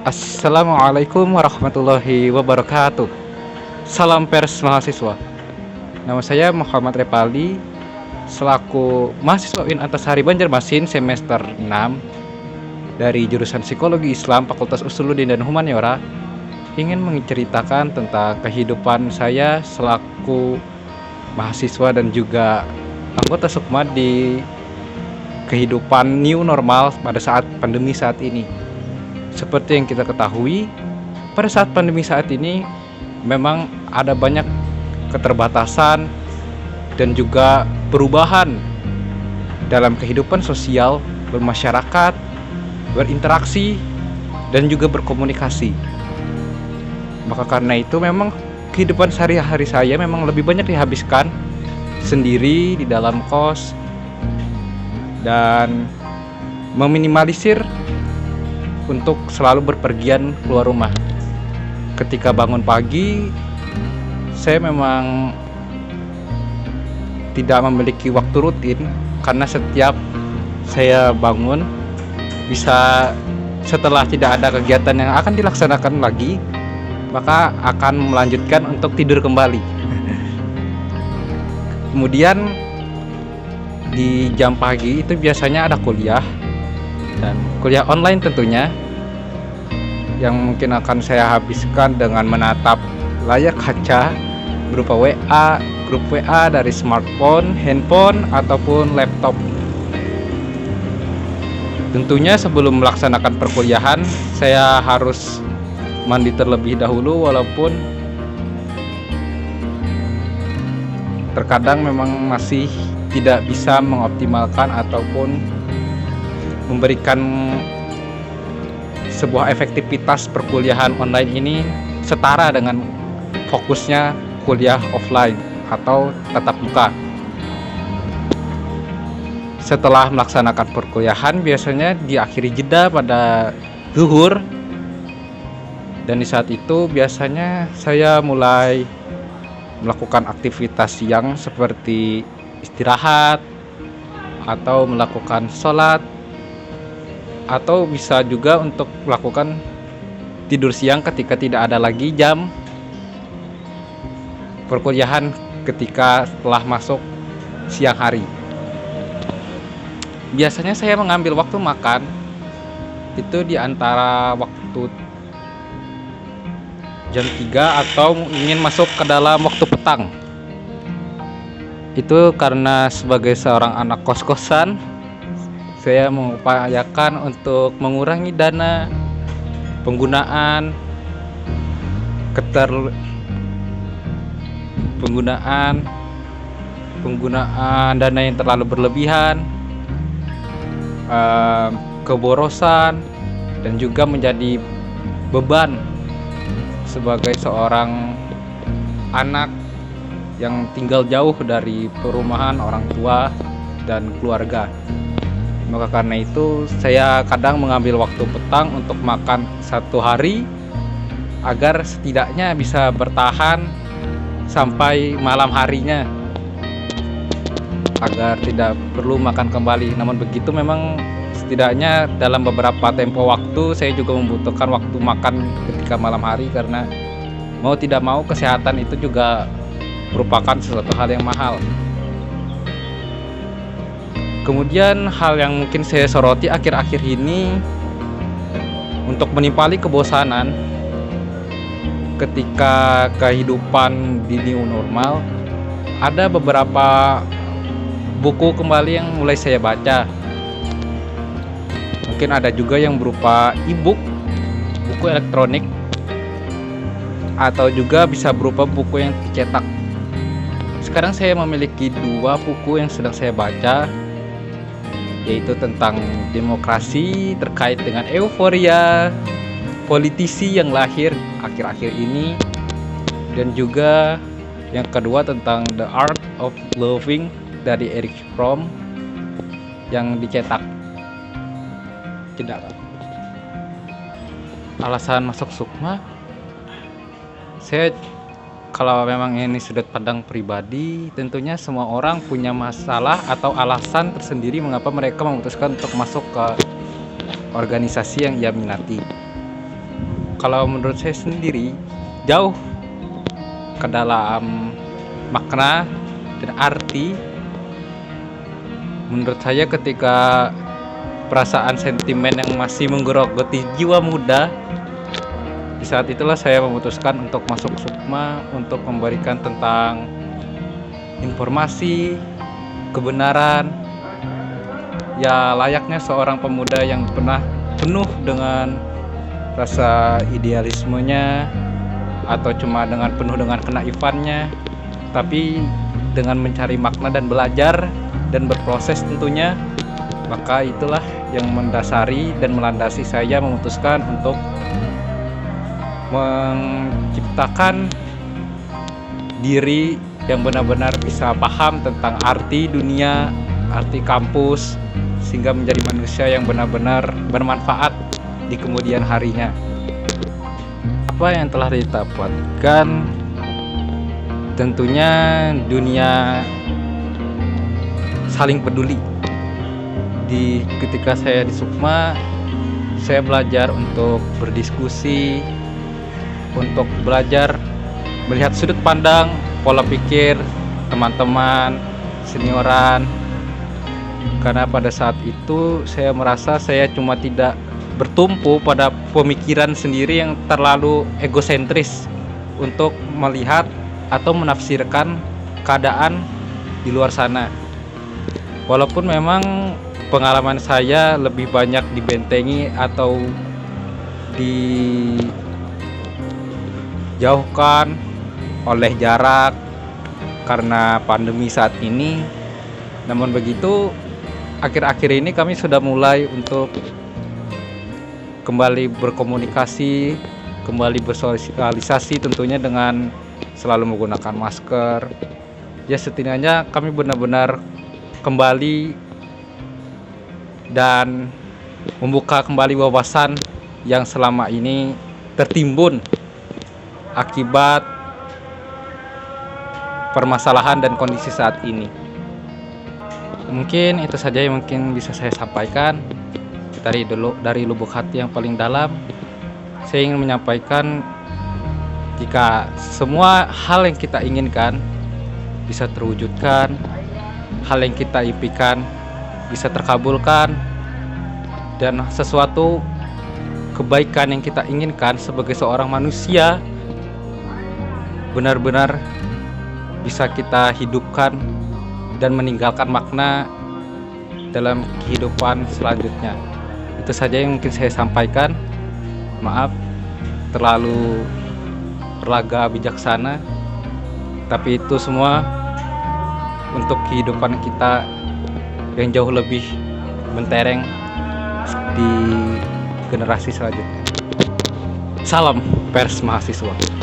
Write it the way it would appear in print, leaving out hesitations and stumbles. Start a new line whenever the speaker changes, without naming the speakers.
Assalamualaikum warahmatullahi wabarakatuh. Salam pers mahasiswa. Nama saya Muhammad Repali, selaku mahasiswa UIN Antasari Banjarmasin semester 6 dari jurusan Psikologi Islam Fakultas Usuluddin dan Humaniora, ingin menceritakan tentang kehidupan saya selaku mahasiswa dan juga anggota Sukma di kehidupan new normal pada saat pandemi saat ini. Seperti yang kita ketahui, pada saat pandemi saat ini memang ada banyak keterbatasan dan juga perubahan dalam kehidupan sosial, bermasyarakat, berinteraksi, dan juga berkomunikasi. Maka karena itu memang kehidupan sehari-hari saya memang lebih banyak dihabiskan sendiri di dalam kos dan meminimalisir untuk selalu berpergian keluar rumah. Ketika bangun pagi, saya memang tidak memiliki waktu rutin karena setiap saya bangun bisa setelah tidak ada kegiatan yang akan dilaksanakan lagi, maka akan melanjutkan untuk tidur kembali. Kemudian di jam pagi itu biasanya ada kuliah, dan kuliah online tentunya, yang mungkin akan saya habiskan dengan menatap layar kaca berupa WA, grup WA dari smartphone, handphone, ataupun laptop. Tentunya sebelum melaksanakan perkuliahan, saya harus mandi terlebih dahulu, walaupun terkadang memang masih tidak bisa mengoptimalkan ataupun memberikan sebuah efektivitas perkuliahan online ini setara dengan fokusnya kuliah offline atau tatap muka. Setelah melaksanakan perkuliahan, biasanya diakhiri jeda pada zuhur, dan di saat itu biasanya saya mulai melakukan aktivitas siang seperti istirahat atau melakukan sholat, atau bisa juga untuk melakukan tidur siang ketika tidak ada lagi jam perkuliahan ketika setelah masuk siang hari. Biasanya saya mengambil waktu makan itu di antara waktu jam 3 atau ingin masuk ke dalam waktu petang. Itu karena sebagai seorang anak kos-kosan, saya mengupayakan untuk mengurangi dana penggunaan dana yang terlalu berlebihan, keborosan, dan juga menjadi beban sebagai seorang anak yang tinggal jauh dari perumahan orang tua dan keluarga. Maka karena itu saya kadang mengambil waktu petang untuk makan satu hari agar setidaknya bisa bertahan sampai malam harinya, agar tidak perlu makan kembali. Namun begitu, memang setidaknya dalam beberapa tempo waktu saya juga membutuhkan waktu makan ketika malam hari, karena mau tidak mau kesehatan itu juga merupakan sesuatu hal yang mahal. Kemudian hal yang mungkin saya soroti akhir-akhir ini untuk menimpali kebosanan ketika kehidupan di new normal, ada beberapa buku kembali yang mulai saya baca. Mungkin ada juga yang berupa e-book, buku elektronik, atau juga bisa berupa buku yang dicetak. Sekarang saya memiliki 2 buku yang sedang saya baca, yaitu tentang demokrasi terkait dengan euforia politisi yang lahir akhir-akhir ini, dan juga yang kedua tentang The Art of Loving dari Erich Fromm yang dicetak. Tidak. Alasan masuk Sukma, saya kalau memang ini sudut pandang pribadi, tentunya semua orang punya masalah atau alasan tersendiri mengapa mereka memutuskan untuk masuk ke organisasi yang ia minati. kalau menurut saya sendiri jauh ke dalam makna dan arti. Menurut saya ketika perasaan sentimen yang masih menggerogoti jiwa muda, di saat itulah saya memutuskan untuk masuk Sukma untuk memberikan tentang informasi, kebenaran, ya layaknya seorang pemuda yang pernah penuh dengan rasa idealismenya atau cuma dengan penuh dengan kenaifannya, tapi dengan mencari makna dan belajar dan berproses tentunya. Maka itulah yang mendasari dan melandasi saya memutuskan untuk menciptakan diri yang benar-benar bisa paham tentang arti dunia, arti kampus, sehingga menjadi manusia yang benar-benar bermanfaat di kemudian harinya. Apa yang telah didapatkan? Tentunya dunia saling peduli. Ketika saya di Sukma, saya belajar untuk berdiskusi, untuk belajar melihat sudut pandang, pola pikir teman-teman, senioran. Karena pada saat itu saya merasa saya cuma tidak bertumpu pada pemikiran sendiri yang terlalu egosentris untuk melihat atau menafsirkan keadaan di luar sana. Walaupun memang pengalaman saya lebih banyak dibentengi atau dijauhkan oleh jarak karena pandemi saat ini. Namun begitu, akhir-akhir ini kami sudah mulai untuk kembali berkomunikasi, kembali bersosialisasi tentunya dengan selalu menggunakan masker. Ya setidaknya kami benar-benar kembali dan membuka kembali wawasan yang selama ini tertimbun akibat permasalahan dan kondisi saat ini. Mungkin itu saja yang mungkin bisa saya sampaikan dari lubuk hati yang paling dalam. Saya ingin menyampaikan jika semua hal yang kita inginkan bisa terwujudkan, hal yang kita impikan bisa terkabulkan, dan sesuatu kebaikan yang kita inginkan sebagai seorang manusia benar-benar bisa kita hidupkan dan meninggalkan makna dalam kehidupan selanjutnya. Itu saja yang mungkin saya sampaikan. Maaf terlalu berlaga bijaksana, tapi itu semua untuk kehidupan kita yang jauh lebih mentereng di generasi selanjutnya. Salam pers mahasiswa.